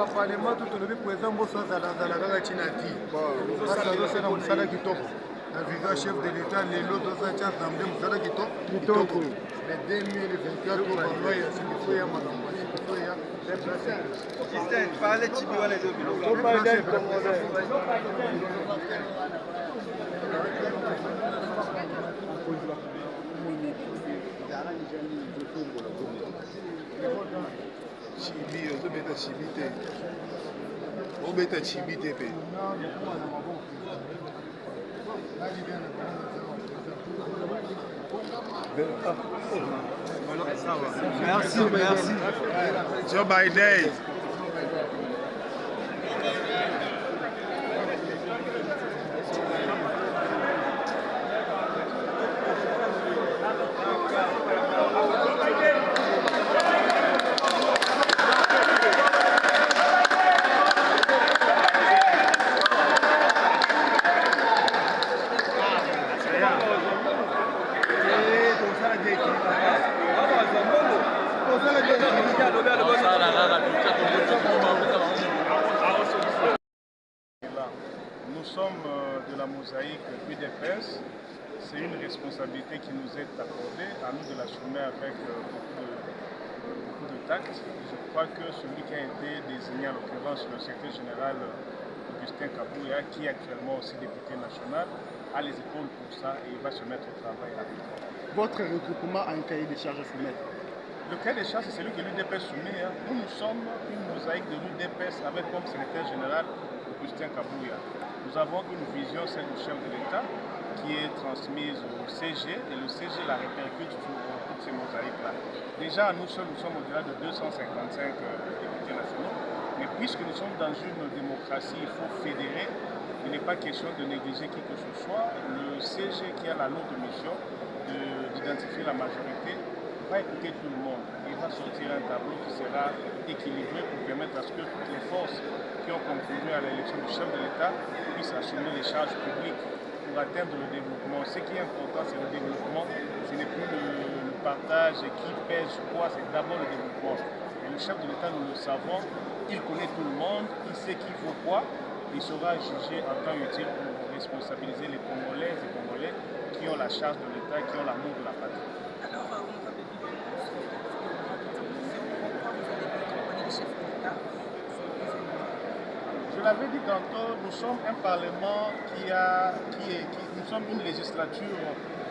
parlement tout le président Bosso Zalagala Chinati. C'est Moussala Kitoko. Le chef de l'État, les lots de sa chance d'emblée Moussala Kitoko. Le 2024, on va y signifier parlez Tibiwa les deux Chibi, on beta chibité. On beta chibité. Merci, merci. Joe Biden. Nous sommes de la mosaïque UDPS. C'est une responsabilité qui nous est accordée, à nous de l'assumer avec beaucoup de tact. Je crois que celui qui a été désigné, en l'occurrence le secrétaire général Augustin Kabouya, qui est actuellement aussi député national, a les épaules pour ça et il va se mettre au travail avec nous. Votre regroupement a un cahier des charges à soumettre? Le cahier des charges, c'est celui que l'UDPS soumet. Nous sommes une mosaïque de l'UDPS avec comme secrétaire général Augustin Kabouya. Nous avons une vision, celle du chef de l'État, qui est transmise au CG et le CG la répercute sur toutes ces mosaïques-là. Déjà, nous seuls, nous sommes au-delà de 255 députés nationaux, mais puisque nous sommes dans une démocratie, il faut fédérer. Il n'est pas question de négliger qui que ce soit. Le CG qui a la lourde mission d'identifier la majorité va écouter tout le monde. Il va sortir un tableau qui sera équilibré pour permettre à ce que toutes les forces qui ont concouru à l'élection du chef de l'État puissent assumer les charges publiques pour atteindre le développement. Ce qui est important, c'est le développement. Ce n'est plus le partage qui pèse quoi, c'est d'abord le développement. Et le chef de l'État, nous le savons, il connaît tout le monde, il sait qui vaut quoi. Il sera jugé en temps utile pour responsabiliser les Congolaises et Congolais qui ont la charge de l'État, qui ont l'amour de la patrie. Je l'avais dit tantôt, nous sommes un parlement nous sommes une législature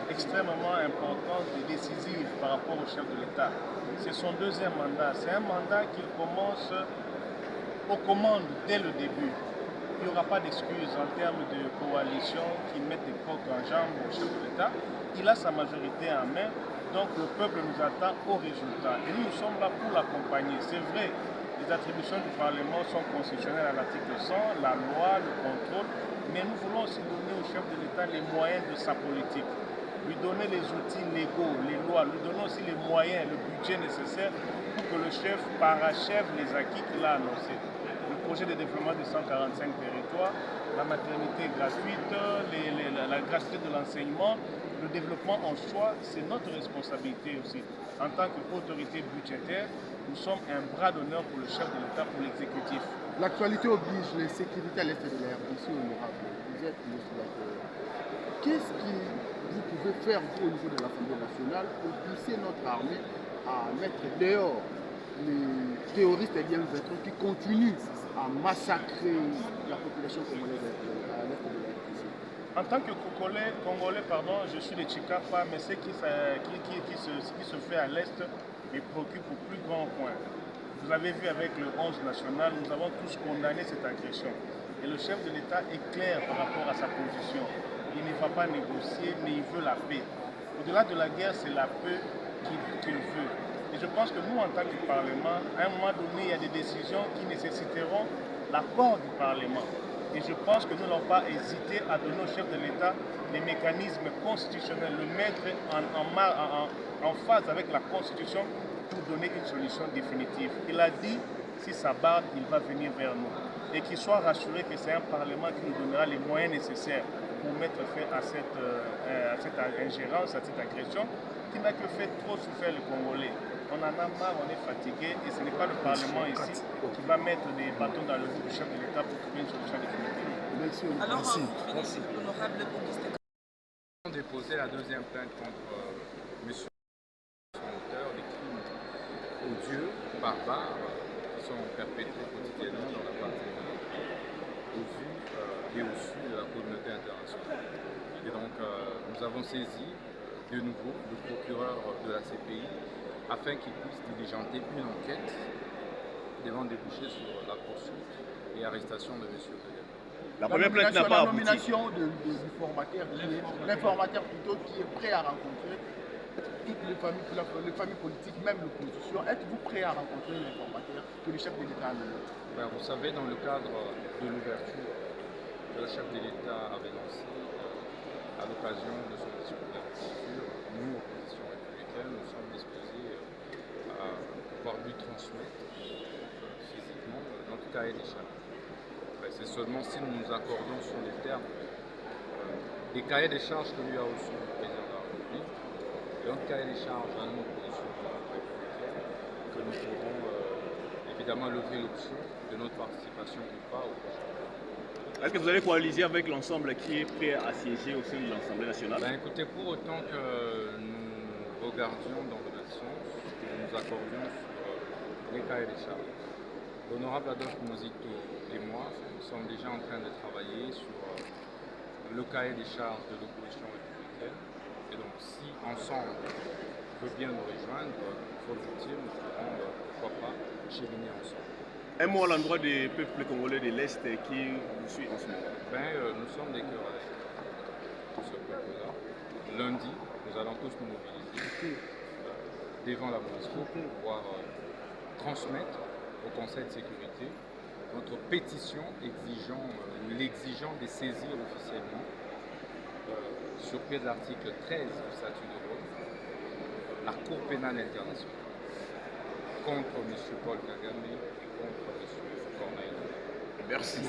extrêmement importante et décisive par rapport au chef de l'État. C'est son deuxième mandat. C'est un mandat qu'il commence aux commandes dès le début. Il n'y aura pas d'excuses en termes de coalition qui mettent des coques en jambes au chef de l'État. Il a sa majorité en main, donc le peuple nous attend au résultat. Et nous sommes là pour l'accompagner. C'est vrai, les attributions du Parlement sont constitutionnelles à l'article 100, la loi, le contrôle, mais nous voulons aussi donner au chef de l'État les moyens de sa politique, lui donner les outils légaux, les lois, lui donner aussi les moyens, le budget nécessaire pour que le chef parachève les acquis qu'il a annoncés. Le projet de développement de 145 territoires, la maternité gratuite, la gratuité de l'enseignement, le développement en soi, c'est notre responsabilité aussi. En tant qu'autorité budgétaire, nous sommes un bras d'honneur pour le chef de l'État, pour l'exécutif. L'actualité oblige les sécurités à l'est de l'air, ici honorable. Vous êtes législateur. Qu'est-ce que vous pouvez faire, vous, au niveau de l'Assemblée nationale, pour pousser notre armée à mettre dehors les terroristes et bien vétérans qui continuent à massacrer la population congolaise à l'est de la RDC? En tant que Congolais, je suis de Chikapa, mais ce qui se fait à l'est me préoccupe au plus grand point. Vous avez vu avec le 11 national, nous avons tous condamné cette agression. Et le chef de l'État est clair par rapport à sa position. Il ne va pas négocier, mais il veut la paix. Au-delà de la guerre, c'est la paix qu'il veut. Et je pense que nous, en tant que Parlement, à un moment donné, il y a des décisions qui nécessiteront l'accord du Parlement. Et je pense que nous n'allons pas hésiter à donner au chef de l'État les mécanismes constitutionnels, le mettre en phase avec la Constitution pour donner une solution définitive. Il a dit, si ça barre, il va venir vers nous. Et qu'il soit rassuré que c'est un Parlement qui nous donnera les moyens nécessaires pour mettre fin à cette ingérence, à cette agression qui n'a que fait trop souffrir les Congolais. On en a marre, on est fatigué et ce n'est pas le Parlement ici qui va mettre des bâtons dans le bout du chef de l'État pour trouver une solution définitive. Merci. Alors, l'honorable Augustin déposé la deuxième plainte contre monsieur son auteur des crimes odieux, barbares, qui sont perpétrés quotidiennement dans la partie au vu et au su de la communauté internationale. Et donc nous avons saisi de nouveau le procureur de la CPI afin qu'il puisse diligenter une enquête devant déboucher sur la poursuite et arrestation de monsieur Kagame. La première plainte n'a pas abouti. La nomination l'informateur plutôt qui est prêt à rencontrer toutes les familles politiques, même l'opposition. Êtes-vous prêt à rencontrer l'informateur que le chef de l'État a nommé? Vous savez, dans le cadre de l'ouverture que le chef de l'État avait lancé à l'occasion de son discours d'investiture, nous, opposition républicaine, nous sommes disposés à pouvoir lui transmettre physiquement notre cahier des charges. C'est seulement si nous nous accordons sur les termes des cahiers des charges que lui a reçu le président de la République, et notre cahier des charges à notre opposition républicaine, que nous pourrons évidemment lever l'option de notre participation ou pas au prochain. Est-ce que vous allez coaliser avec l'ensemble qui est prêt à siéger au sein de l'Assemblée nationale? Écoutez, pour autant que nous regardions dans le même sens, que nous nous accordions sur les cahiers des charges, l'honorable Adolphe Mozito et moi, nous sommes déjà en train de travailler sur le cahier des charges de l'opposition républicaine. Et donc, si ensemble veut bien nous rejoindre, volontiers, nous pourrons, pourquoi pas, cheminer ensemble. Un mot à l'endroit des peuples congolais de l'Est qui vous suivent en ce moment. Nous sommes des cœurs à l'Est pour ce peuple-là. Lundi, nous allons tous nous mobiliser devant la MONUSCO pour pouvoir transmettre au Conseil de sécurité notre pétition l'exigeant de saisir officiellement sur pied de l'article 13 du statut de Rome la Cour pénale internationale contre M. Paul Kagame et contre M. Corneille. Merci.